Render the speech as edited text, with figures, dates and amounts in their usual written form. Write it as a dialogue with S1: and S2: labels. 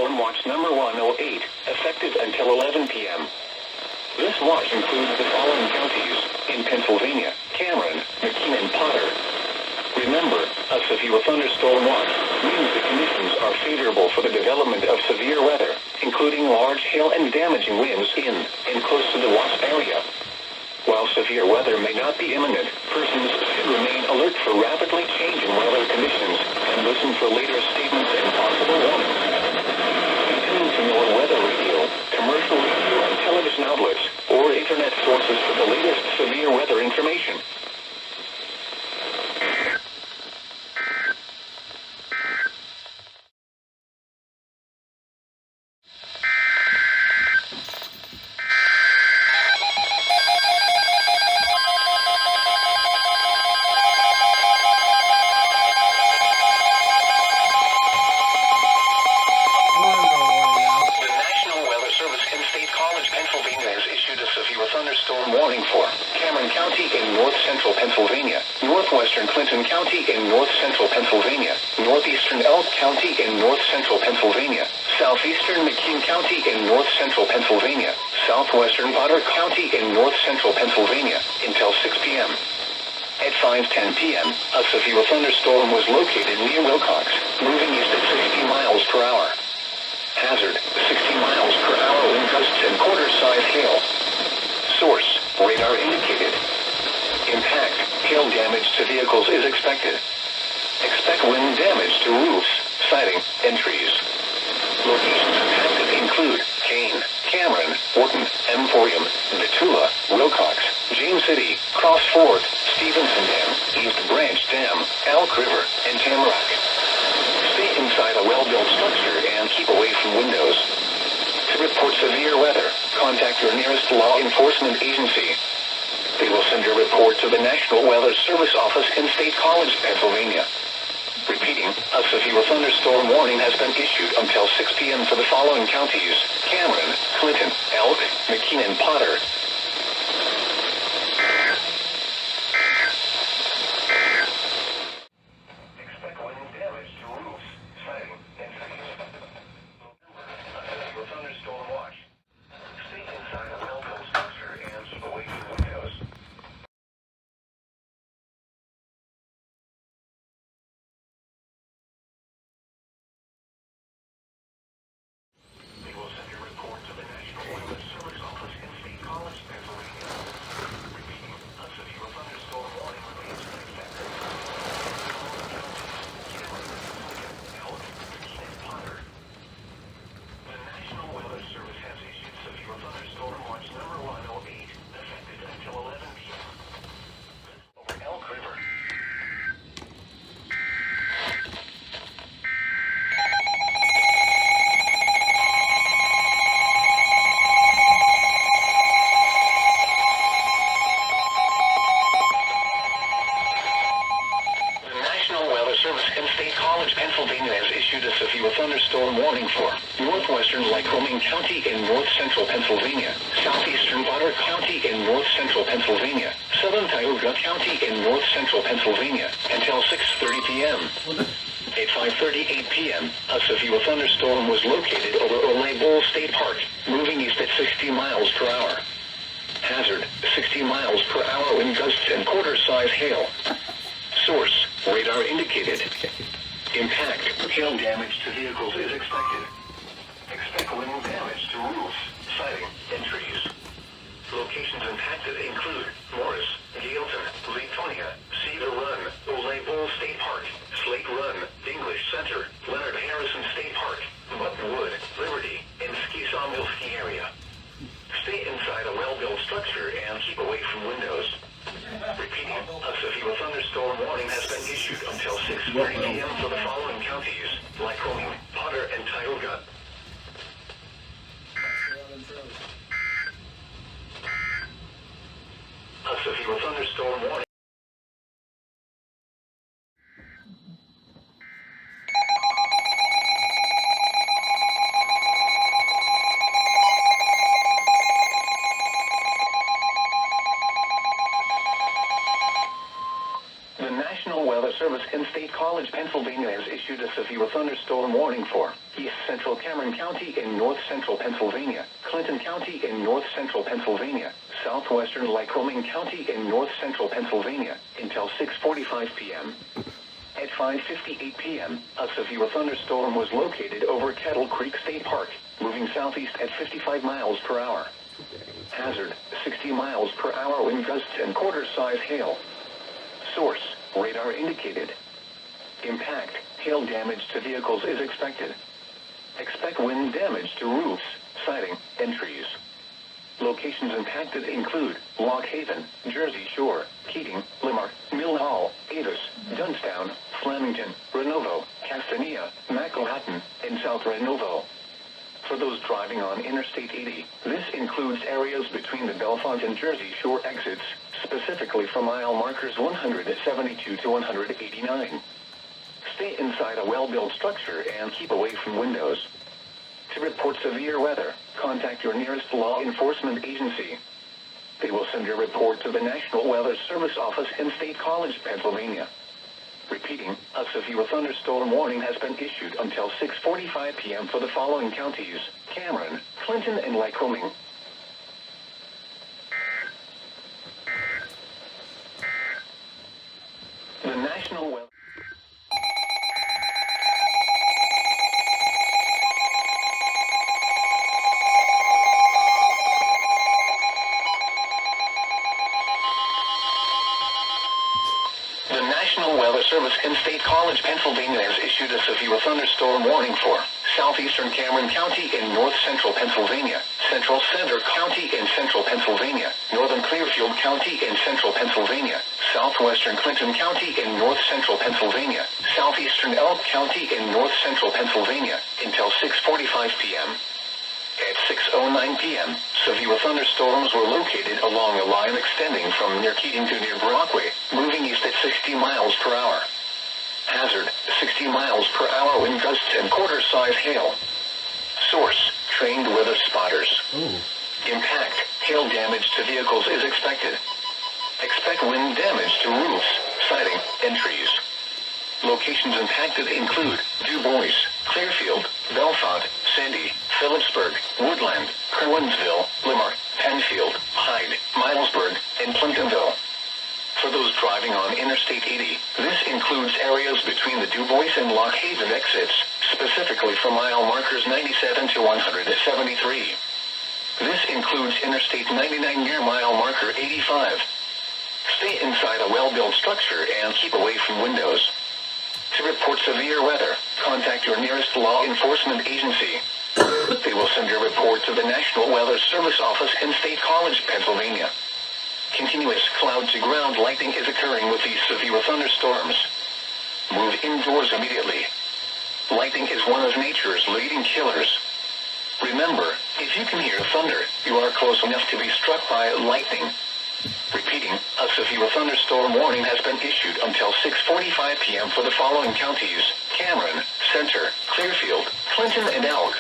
S1: Thunderstorm Watch number 108, effective until 11 p.m. This watch includes the following counties in Pennsylvania: Cameron, McKean, and Potter. Remember, a severe thunderstorm watch means the conditions are favorable for the development of severe weather, including large hail and damaging winds in and close to the watch area. While severe weather may not be imminent, persons should remain alert for rapidly changing weather conditions and listen for later statements and possible warnings. Be tuned to your weather radio, commercial radio and television outlets, or internet sources for the latest severe weather information. Thunderstorm warning for Cameron County in north-central Pennsylvania, northwestern Clinton County in north-central Pennsylvania, northeastern Elk County in north-central Pennsylvania, southeastern McKean County in north-central Pennsylvania, southwestern Potter County in north-central Pennsylvania, until 6 p.m. At 5:10 p.m., a severe thunderstorm was located near Wilcox, moving east at 60 miles per hour. Hazard, 60 miles per hour wind gusts and quarter-size hail. Source, radar indicated. Impact, hail damage to vehicles is expected. Expect wind damage to roofs, siding, and trees. Locations impacted include Kane, Cameron, Wharton, Emporium, Betula, Wilcox, James City, Cross Ford, Stevenson Dam, East Branch Dam, Elk River, and Tamarack. Stay inside a well-built structure and keep away from windows. To report severe weather, contact your nearest law enforcement agency. They will send your report to the National Weather Service office in State College, Pennsylvania. Repeating, a severe thunderstorm warning has been issued until 6 p.m. for the following counties: Cameron, Clinton, Elk, McKean, and Potter. Expect wind damage to roofs, siding, and trees. A thunderstorm watch. Stay inside a well-built structure and keep away from windows. They will send your report to the National Weather Service office in State College, Pennsylvania. Repeating, a severe thunderstorm warning remains in effect. Elk, McKean, and Potter. The National Weather Service has issued severe thunderstorm watch number 108, effective until 11 p.m. Over Elk River. The National Weather Service in State College, Pennsylvania has issued a severe thunderstorm warning for northwestern Lycoming County in north-central Pennsylvania, southeastern Potter County in north-central Pennsylvania, southern Tioga County in north-central Pennsylvania, until 6:30 p.m. At 5:38 p.m., a severe thunderstorm was located over Ole Bull State Park, moving east at 60 miles per hour. Hazard, 60 miles per hour wind gusts and quarter-size hail. Source, radar indicated. Impact, hail damage to vehicles is expected. Expect wind damage to roofs, siding, and trees. Locations impacted include Morris, Gailton, Latonia, Cedar Run, Ole Bull State Park, Slate Run, English Center, Leonard Harrison State Park, Buttonwood, Liberty, and Ski Sawmill Ski Area. Stay inside a well-built structure and keep away from windows. Repeating, a severe thunderstorm warning has been issued until 6:30 p.m. for the following counties: Lycoming, Potter, and Tioga. A severe thunderstorm warning. The National Weather Service in State College, Pennsylvania has issued a severe thunderstorm warning for East Central Cameron County in North Central Pennsylvania, Clinton County in North Central Pennsylvania, Southwestern Lycoming County in North Central Pennsylvania, until 6:45 p.m. At 5:58 p.m., a severe thunderstorm was located over Kettle Creek State Park, moving southeast at 55 miles per hour. Hazard, 60 miles per hour wind gusts and quarter-size hail. Source, radar indicated. Impact, hail damage to vehicles is expected. Expect wind damage to roofs, siding, and trees. Locations impacted include Lock Haven, Jersey Shore, Keating, Limerick, Mill Hall, Avis, Dunstown, Flemington, Renovo, Castania, Maclehatton, and South Renovo. For those driving on Interstate 80, this includes areas between the Bellefonte and Jersey Shore exits, specifically from mile markers 172 to 189. Stay inside a well-built structure and keep away from windows. To report severe weather, contact your nearest law enforcement agency. They will send your report to the National Weather Service office in State College, Pennsylvania. Repeating, a severe thunderstorm warning has been issued until 6:45 p.m. for the following counties: Cameron, Clinton, and Lycoming. The National Weather... The National Weather Service in State College, Pennsylvania has issued a severe thunderstorm warning for southeastern Cameron County in north central Pennsylvania, central Center County in central Pennsylvania, northern Clearfield County in central Pennsylvania, southwestern Clinton County in north central Pennsylvania, southeastern Elk County in north central Pennsylvania, until 6:45 p.m. At 6:09 p.m., severe thunderstorms were located along a line extending from near Keating to near Brockway, moving east at 60 miles per hour. Hazard, 60 miles per hour wind gusts and quarter-size hail. Source, trained weather spotters. Impact, hail damage to vehicles is expected. Expect wind damage to roofs, siding, and trees. Locations impacted include Du Bois, Clearfield, Bellefonte, Sandy, Phillipsburg, Woodland, Kerwinsville, Limerick, Penfield, Hyde, Milesburg, and Plimptonville. For those driving on Interstate 80, this includes areas between the Du Bois and Lock Haven exits, specifically from mile markers 97 to 173. This includes Interstate 99 near mile marker 85. Stay inside a well-built structure and keep away from windows. To report severe weather, contact your nearest law enforcement agency. They will send your report to the National Weather Service office in State College, Pennsylvania. Continuous cloud-to-ground lightning is occurring with these severe thunderstorms. Move indoors immediately. Lightning is one of nature's leading killers. Remember, if you can hear thunder, you are close enough to be struck by lightning. Repeating, a severe thunderstorm warning has been issued until 6:45 p.m. for the following counties: Cameron, Center, Clearfield, Clinton, and Elk.